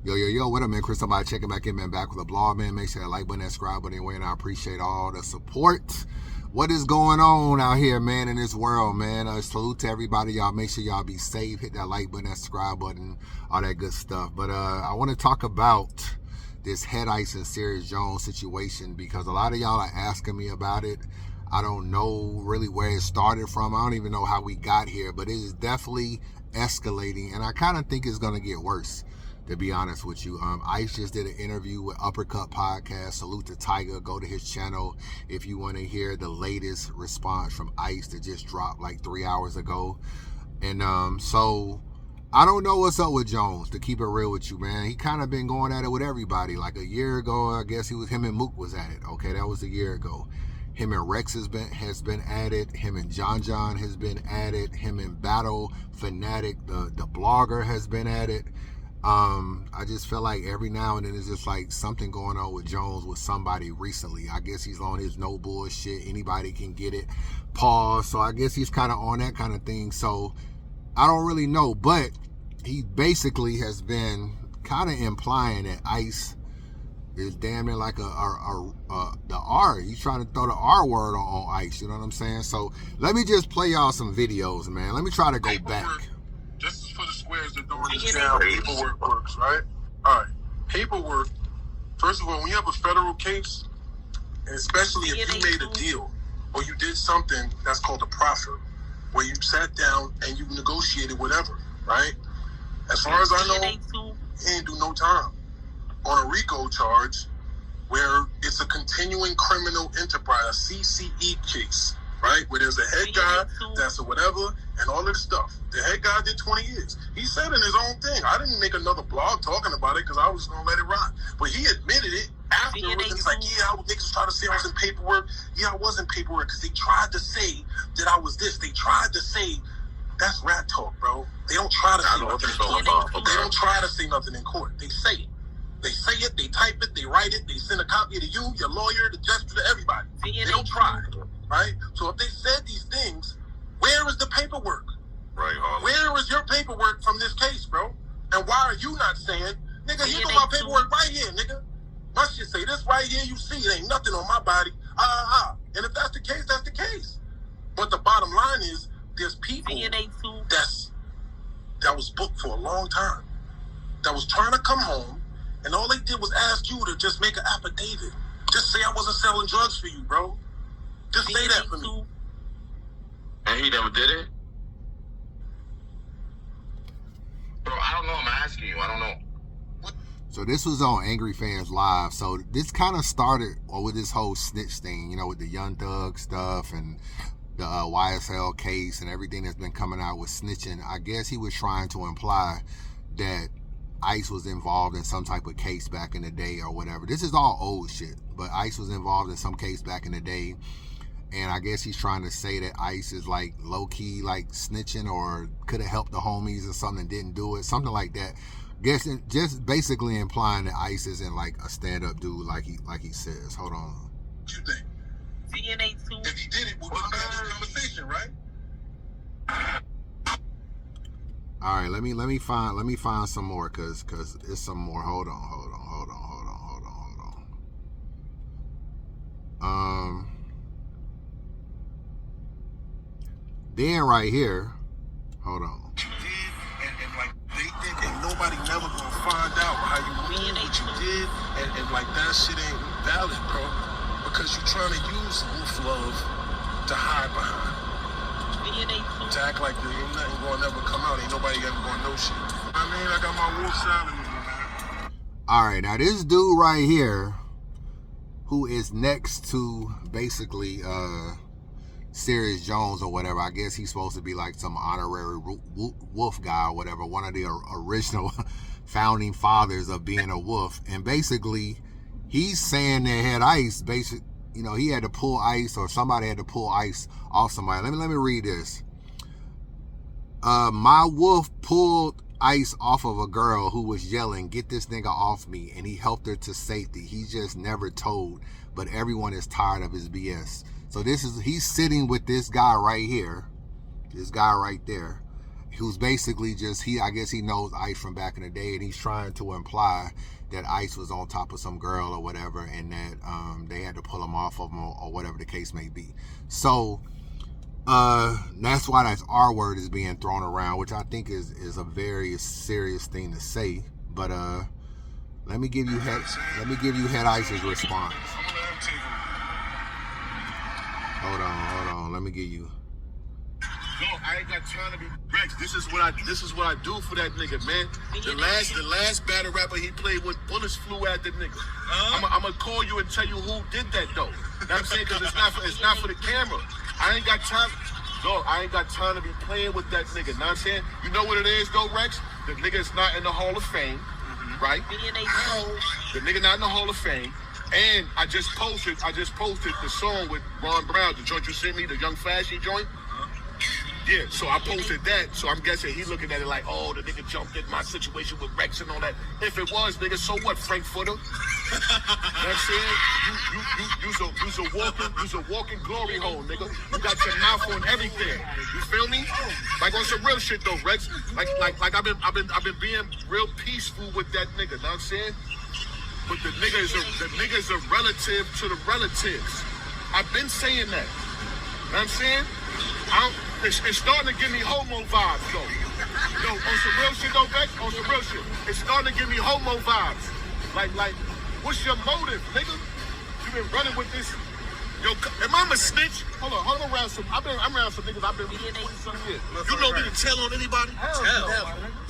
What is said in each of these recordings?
Yo, what up, man? Chris, somebody checking back in, man. Back with a blog, man. Make sure that like button, that subscribe button, anyway, and I appreciate all the support. What is going on out here, man, in this world, man? Salute to everybody, y'all. Make sure y'all be safe. Hit that like button, that subscribe button, all that good stuff. But I want to talk about this Head Ice and Serious Jones situation because a lot of y'all are asking me about it. I don't know really where it started from. I don't even know how we got here, but it is definitely escalating, and I kind of think it's going to get worse, to be honest with you. Ice just did an interview with Uppercut Podcast. Salute to Tiger. Go to his channel if you want to hear the latest response from Ice that just dropped like 3 hours ago. And so I don't know what's up with Jones, to keep it real with you, man. He kind of been going at it with everybody. Like a year ago, I guess him and Mook was at it. Okay, that was a year ago. Him and Rex has been at it. Him and John has been at it. Him and Battle Fanatic, the blogger, has been at it. I just feel like every now and then it's just like something going on with Jones with somebody recently. I guess he's on his no bullshit, anybody can get it pause. So I guess he's kind of on that kind of thing. So I don't really know, but he basically has been kind of implying that Ice is damn near like the R. He's trying to throw the R word on Ice, you know what I'm saying? So let me just play y'all some videos, man. Let me try to go back. Just for the squares that don't understand how paperwork works, right? All right. Paperwork, first of all, when you have a federal case, and especially if you made a deal or you did something that's called a proffer, where you sat down and you negotiated whatever, right? As far as I know, he ain't do no time on a RICO charge where it's a continuing criminal enterprise, a CCE case, right? Where there's a head guy that's a whatever and all of the stuff. The head guy did 20 years. He said in his own thing. I didn't make another blog talking about it because I was going to let it rock. But he admitted it afterwards. And he's like, yeah, niggas was trying to say I was in paperwork. Yeah, I was in paperwork because they tried to say that I was this. They tried to say, that's rat talk, bro. They don't try to say nothing in court. They don't try to say nothing in court. They say it. They say it, they type it, they write it, they send a copy to you, your lawyer, the judge, to everybody. They don't try, right? So if they said these things, where is the paperwork? Right, where is your paperwork from this case, bro? And why are you not saying, nigga, here go my paperwork right here, nigga. My shit say this right here, you see, it ain't nothing on my body. And if that's the case, that's the case. But the bottom line is, there's people that was booked for a long time, that was trying to come home, and all they did was ask you to just make an affidavit. Just say I wasn't selling drugs for you, bro. Just say that for me. And he never did it? Bro, I don't know. I'm asking you. I don't know. So this was on Angry Fans Live. So this kind of started with this whole snitch thing, you know, with the Young Thug stuff and the YSL case and everything that's been coming out with snitching. I guess he was trying to imply that Ice was involved in some type of case back in the day or whatever. This is all old shit, but Ice was involved in some case back in the day, and I guess he's trying to say that Ice is like low-key like snitching or could have helped the homies or something and didn't do it, something like that. Guess just basically implying that Ice isn't like a stand-up dude like he says. Hold on. What you think? If he did it, we wouldn't have this conversation, right? All right, let me find some more cause it's some more. Hold on. Then right here, hold on. And like they did, and nobody never gonna find out how you moved, what you did, and like that shit ain't valid, bro. Because you're trying to use wolf love to hide behind. To act like there ain't nothing gonna ever come out, ain't nobody ever gonna know shit. I mean, I got my wolf side of me, man. All right, now this dude right here, who is next to basically Serious Jones or whatever. I guess he's supposed to be like some honorary wolf guy or whatever, one of the original founding fathers of being a wolf. And basically, he's saying that Head Ice, you know, he had to pull Ice or somebody had to pull Ice off somebody. Let me read this. My wolf pulled Ice off of a girl who was yelling, "Get this nigga off me," and he helped her to safety. He just never told, but everyone is tired of his BS. So he's sitting with this guy right here, this guy right there, who's basically just, I guess he knows Ice from back in the day, and he's trying to imply that Ice was on top of some girl or whatever, and that they had to pull him off of him or whatever the case may be. So that's why that R word is being thrown around, which I think is a very serious thing to say. But let me give you Head Ice's response. Hold on. Let me give you. No, I ain't got time to be Rex. This is what I do for that nigga, man. The last battle rapper he played with, bullets flew at the nigga. I'm gonna call you and tell you who did that though. You know what I'm saying? Because it's not for the camera. I ain't got time. No, I ain't got time to be playing with that nigga. Know what I'm saying? You know what it is though, Rex? The nigga is not in the Hall of Fame, right? The nigga not in the Hall of Fame. And I just posted the song with Ron Brown, the joint you sent me, the Young Flashy joint. Yeah, so I posted that, so I'm guessing he looking at it like, oh, the nigga jumped in my situation with Rex and all that. If it was, nigga, so what, Frankfurter? You know what I'm saying? You's a walking glory hole, nigga. You got your mouth on everything. You feel me? Like on some real shit though, Rex. Like I've been being real peaceful with that nigga, know what I'm saying? But the nigga is a relative to the relatives. I've been saying that. Know what I'm saying? It's starting to give me homo vibes, though. Yo, on some real shit, though, Beck, on some real shit. It's starting to give me homo vibes. Like, what's your motive, nigga? You been running with this. Yo, am I a snitch? Hold on, I'm around some niggas I've been with 20-some years. You know me to tell on anybody?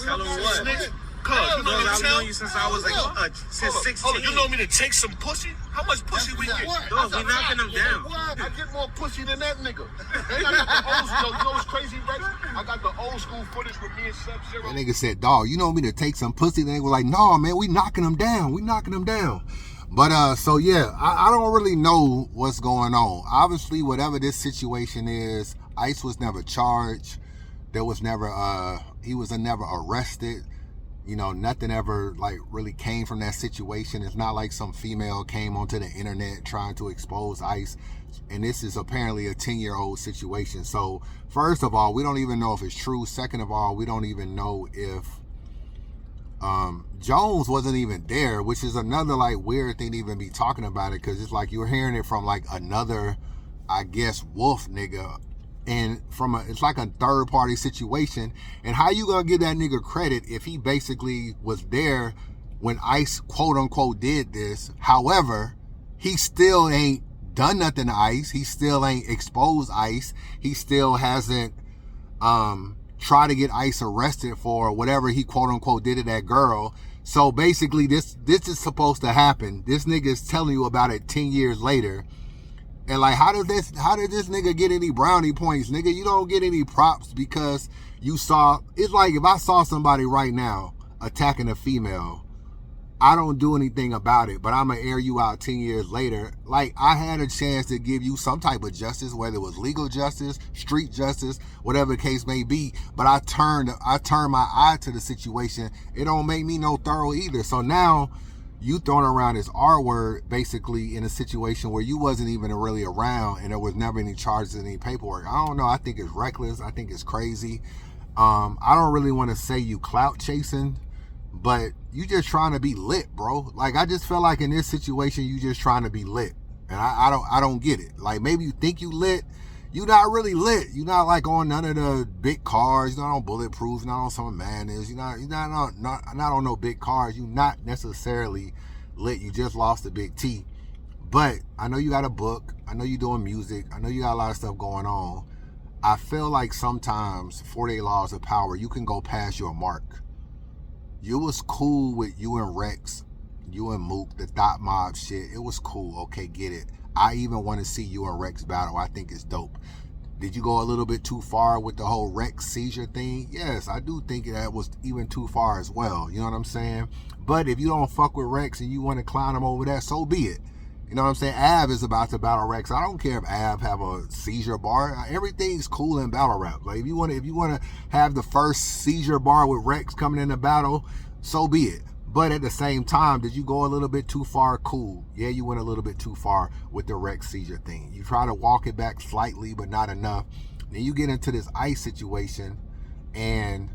Tell them what? Snitch? Cuz, you know me to tell? I've known you since I was like, since 16. You know me to take some pussy? How much pussy we get? Dog, we knocking them down. I get more pussy than that nigga. And I got the old school, you know what's crazy, Rex? I got the old school footage with me and Sub-Zero. That nigga said, dog, you know me to take some pussy? Then they were like, no, man, we knocking them down. But, so yeah, I don't really know what's going on. Obviously, whatever this situation is, Ice was never charged. There was never, he was never arrested. You know, nothing ever like really came from that situation. It's not like some female came onto the internet trying to expose Ice. And this is apparently a 10-year-old situation. So first of all, we don't even know if it's true. Second of all, we don't even know if Jones wasn't even there, which is another like weird thing to even be talking about it, because it's like you're hearing it from like another, I guess, wolf nigga. And it's like a third party situation. And how you gonna give that nigga credit if he basically was there when Ice quote unquote did this? However, he still ain't done nothing to Ice. He still ain't exposed Ice. He still hasn't tried to get Ice arrested for whatever he quote unquote did to that girl. So basically this is supposed to happen. This nigga is telling you about it 10 years later. And like, how did this nigga get any brownie points? Nigga, you don't get any props because you saw, it's like if I saw somebody right now attacking a female, I don't do anything about it, but I'm gonna air you out 10 years later. Like, I had a chance to give you some type of justice, whether it was legal justice, street justice, whatever the case may be, but I turned my eye to the situation. It don't make me no thorough either. So now you throwing around this R word basically in a situation where you wasn't even really around and there was never any charges, any paperwork. I don't know. I think it's reckless. I think it's crazy. I don't really want to say you clout chasing, but you just trying to be lit, bro. Like, I just feel like in this situation, you just trying to be lit. And I don't get it. Like, maybe you think you lit. You not really lit. You not like on none of the big cars. You're not on Bulletproof. You're not on some Madness. You're not on no big cars. You not necessarily lit. You just lost a big T. But I know you got a book. I know you doing music. I know you got a lot of stuff going on. I feel like sometimes 48 Laws of Power, you can go past your mark. You was cool with you and Rex, you and Mook, the Dot Mob shit. It was cool. Okay, get it. I even want to see you and Rex battle. I think it's dope. Did you go a little bit too far with the whole Rex seizure thing? Yes, I do think that was even too far as well. You know what I'm saying? But if you don't fuck with Rex and you want to clown him over that, so be it. You know what I'm saying? Av is about to battle Rex. I don't care if Av have a seizure bar. Everything's cool in battle rap. Like, if you want to have the first seizure bar with Rex coming in the battle, so be it. But at the same time, did you go a little bit too far? Cool. Yeah, you went a little bit too far with the Rex seizure thing. You try to walk it back slightly, but not enough. Then you get into this Ice situation, And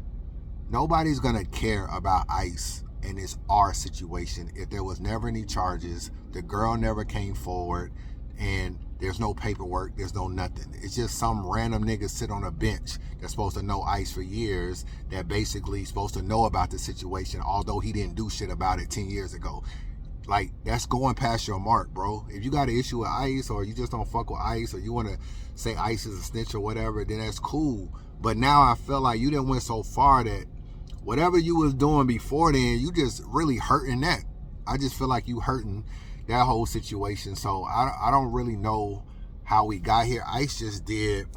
nobody's gonna care about ICE, and it's our situation if there was never any charges, the girl never came forward, and there's no paperwork, there's no nothing. It's just some random nigga sit on a bench that's supposed to know ICE for years, that basically supposed to know about the situation, although he didn't do shit about it 10 years ago. Like, that's going past your mark, bro. If you got an issue with ICE, or you just don't fuck with ICE, or you want to say ICE is a snitch or whatever, then that's cool. But now I feel like you done went so far that whatever you was doing before then, you just really hurting that. I just feel like you hurting that whole situation. So I don't really know how we got here. ICE just did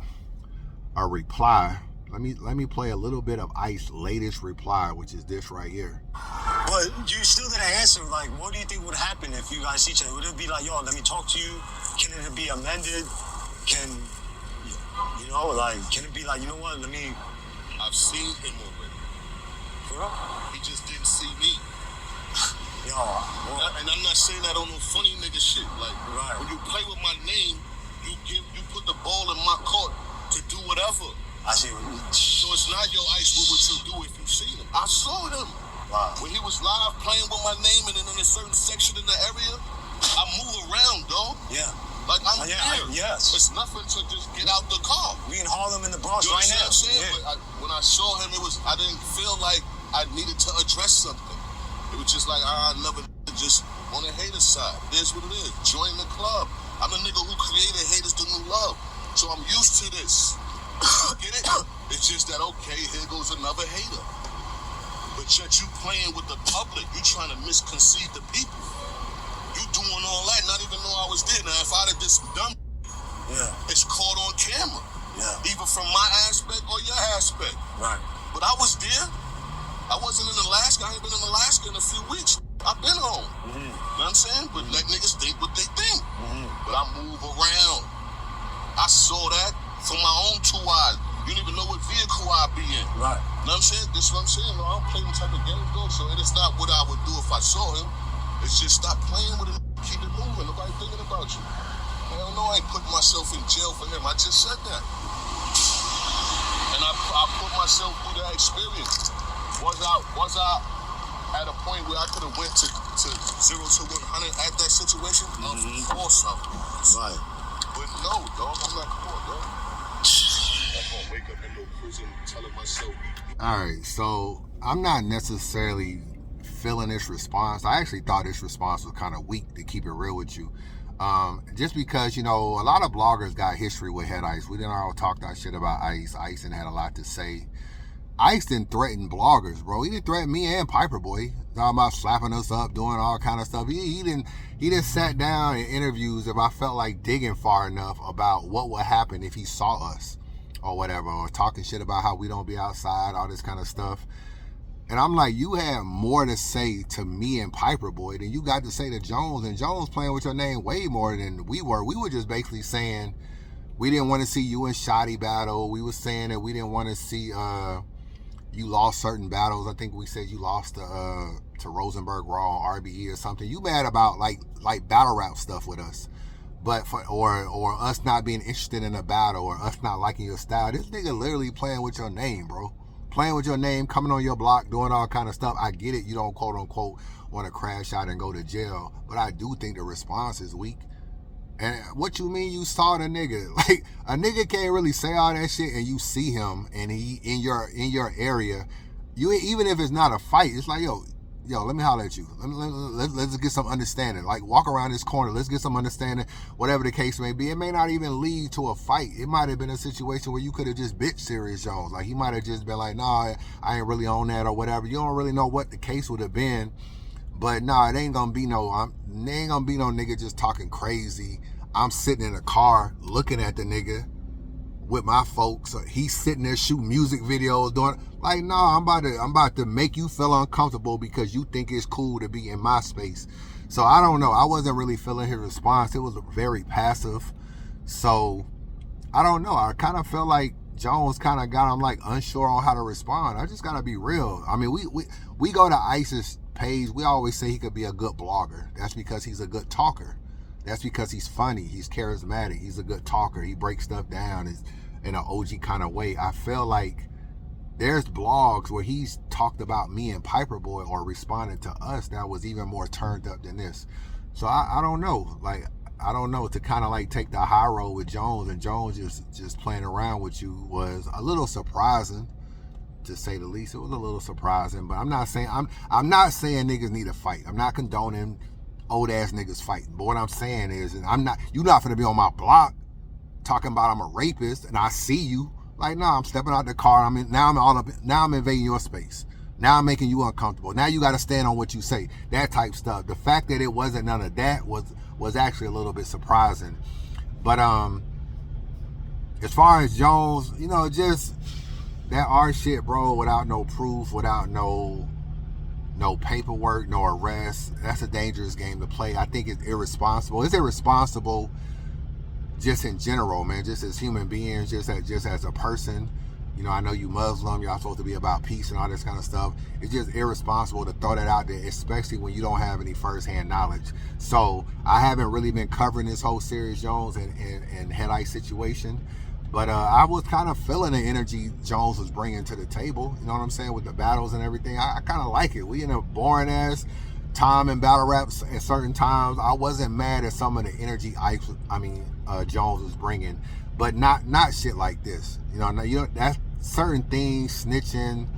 a reply. Let me play a little bit of ICE's latest reply, which is this right here. But you still didn't answer. Like, what do you think would happen if you guys see each other? Would it be like, yo, let me talk to you? Can it be amended? Can it be like, you know what? I've seen him already. For real? He just didn't see me. Yo, well, And I'm not saying that on no funny nigga shit. Like, right. when you play with my name, you put the ball in my court to do whatever. I see. So it's not your ICE, what would you do if you seen him? I saw him. Wow. When he was live playing with my name and then in a certain section in the area, I move around, dog. Yeah. Like, I'm Yeah, here. yes. It's nothing to just get out the car. We in Harlem in the Bronx You right understand now. what I'm saying? Yeah. But when I saw him, I didn't feel like I needed to address something. It was just like, I never just on the hater side. It is what it is. Join the club. I'm a nigga who created Haters the New Love. So I'm used to this. Get it? It's just that, okay, here goes another hater. But yet you playing with the public. You trying to misconceive the people. You doing all that, not even know I was there. Now, if I'd have did some dumb, it's caught on camera. Yeah. Either from my aspect or your aspect. Right. But I was there. I wasn't in Alaska. I ain't been in Alaska in a few weeks. I've been home. Mm-hmm. You know what I'm saying? But let niggas think what they think. Mm-hmm. But I move around. I saw that from my own two eyes. You don't even know what vehicle I be in. Right. You know what I'm saying? This is what I'm saying. I don't play them type of games, though. So it is not what I would do if I saw him. It's just stop playing with it. Keep it moving. Nobody thinking about you. Hell no, I ain't putting myself in jail for him. I just said that. And I put myself through that experience. Was I at a point where I could have went to 0 to 100 at that situation? Of course I was. Right. But no, dog, I'm not caught, dog. I'm gonna wake up in no prison telling myself. All right, so I'm not necessarily feeling this response. I actually thought this response was kind of weak, to keep it real with you. Just because, you know, a lot of bloggers got history with Head Ice. We didn't all talk that shit about Ice. Ice and had a lot to say. Ice didn't threaten bloggers, bro. He didn't threaten me and Piper Boy. Talking about slapping us up, doing all kind of stuff. He didn't sat down in interviews if I felt like digging far enough about what would happen if he saw us or whatever, or talking shit about how we don't be outside, all this kind of stuff. And I'm like, you had more to say to me and Piper Boy than you got to say to Jones. And Jones playing with your name way more than we were. We were just basically saying we didn't want to see you in Shoddy battle. We were saying that we didn't want to see you lost certain battles. I think we said you lost to Rosenberg Raw on RBE or something. You mad about like battle rap stuff with us. But or us not being interested in a battle, or us not liking your style. This nigga literally playing with your name, bro. Playing with your name, coming on your block, doing all kind of stuff. I get it. You don't quote unquote want to crash out and go to jail, but I do think the response is weak. And what you mean you saw the nigga? Like, a nigga can't really say all that shit and you see him and he in your area. You, even if it's not a fight, it's like, yo, let me holler at you. Let's get some understanding. Like, walk around this corner. Let's get some understanding. Whatever the case may be. It may not even lead to a fight. It might have been a situation where you could have just bitched Serious Jones. Like, he might have just been like, nah, I ain't really on that or whatever. You don't really know what the case would have been. But nah, it ain't gonna be no nigga just talking crazy. I'm sitting in a car looking at the nigga with my folks. He's sitting there shooting music videos, doing like, no, I'm about to make you feel uncomfortable because you think it's cool to be in my space. So I don't know. I wasn't really feeling his response. It was very passive. So I don't know. I kind of felt like Jones kind of got him like unsure on how to respond. I just gotta be real. I mean, we go to Ice's page. We always say he could be a good blogger. That's because he's a good talker. That's because he's funny. He's charismatic. He's a good talker. He breaks stuff down in an OG kind of way. I feel like there's blogs where he's talked about me and Piper Boy or responded to us that was even more turned up than this. So I don't know. Like, I don't know, to kind of like take the high road with Jones, and Jones just playing around with you was a little surprising, to say the least. It was a little surprising, but I'm not saying niggas need to fight. I'm not condoning old ass niggas fighting. But what I'm saying is, you're not gonna be on my block talking about I'm a rapist and I see you. Like, no, I'm stepping out the car. Now I'm invading your space. Now I'm making you uncomfortable. Now you got to stand on what you say. That type stuff. The fact that it wasn't none of that was actually a little bit surprising. But as far as Jones, just that art shit, bro, without no proof, without no paperwork, no arrest, that's a dangerous game to play. I think it's irresponsible. It's irresponsible just in general, man, just as human beings, just as a person. I know you Muslim, y'all supposed to be about peace and all this kind of stuff. It's just irresponsible to throw that out there, especially when you don't have any first-hand knowledge. So I haven't really been covering this whole series, Jones and Headlight situation, but I was kind of feeling the energy Jones was bringing to the table. You know what I'm saying, with the battles and everything. I kind of like it. We in a boring ass time in battle raps at certain times. I wasn't mad at some of the energy Jones was bringing, but not shit like this. That's certain things, snitching.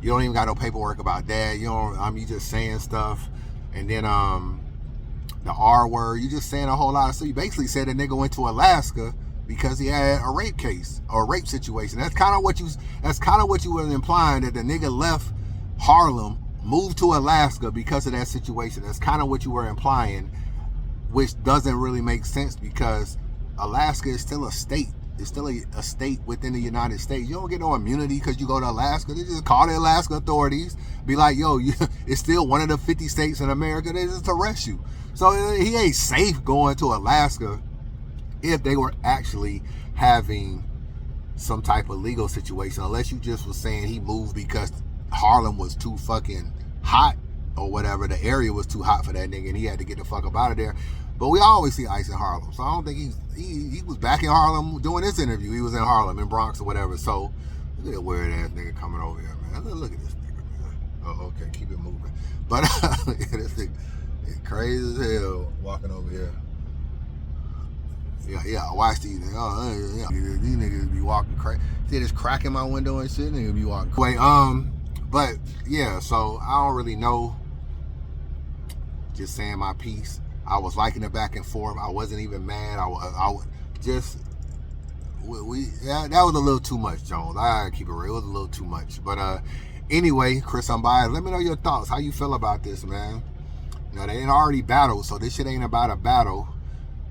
You don't even got no paperwork about that. You just saying stuff, and then the R word. You just saying a whole lot of stuff. You basically said a nigga went to Alaska because he had a rape case or a rape situation. That's kind of what you were implying, that the nigga left Harlem, moved to Alaska because of that situation. That's kind of what you were implying, which doesn't really make sense because Alaska is still a state. It's still a state within the United States. You don't get no immunity because you go to Alaska. They just call the Alaska authorities, be like, yo, it's still one of the 50 states in America. They just arrest you. So he ain't safe going to Alaska if they were actually having some type of legal situation, unless you just was saying he moved because Harlem was too fucking hot or whatever. The area was too hot for that nigga and he had to get the fuck up out of there. But we always see Ice in Harlem, so I don't think he was back in Harlem doing this interview. He was in Harlem, in Bronx or whatever. So look at that weird ass nigga coming over here, man. Look at this nigga, man. Oh, okay, keep it moving. But this nigga is crazy as hell walking over here. Yeah, watch these niggas. Oh, yeah. These niggas be walking crazy. See this crack in my window and shit? Niggas be walking crazy. But yeah, so I don't really know. Just saying my piece. I was liking it back and forth. I wasn't even mad. That was a little too much, Jones. I gotta keep it real. It was a little too much. But anyway, Chris Unbiased, let me know your thoughts. How you feel about this, man? They ain't already battled, so this shit ain't about a battle.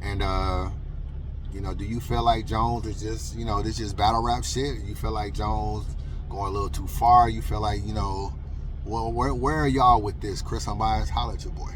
And do you feel like Jones is just, this just battle rap shit? You feel like Jones going a little too far? You feel like, where are y'all with this? Chris Unbiased, holla at your boy.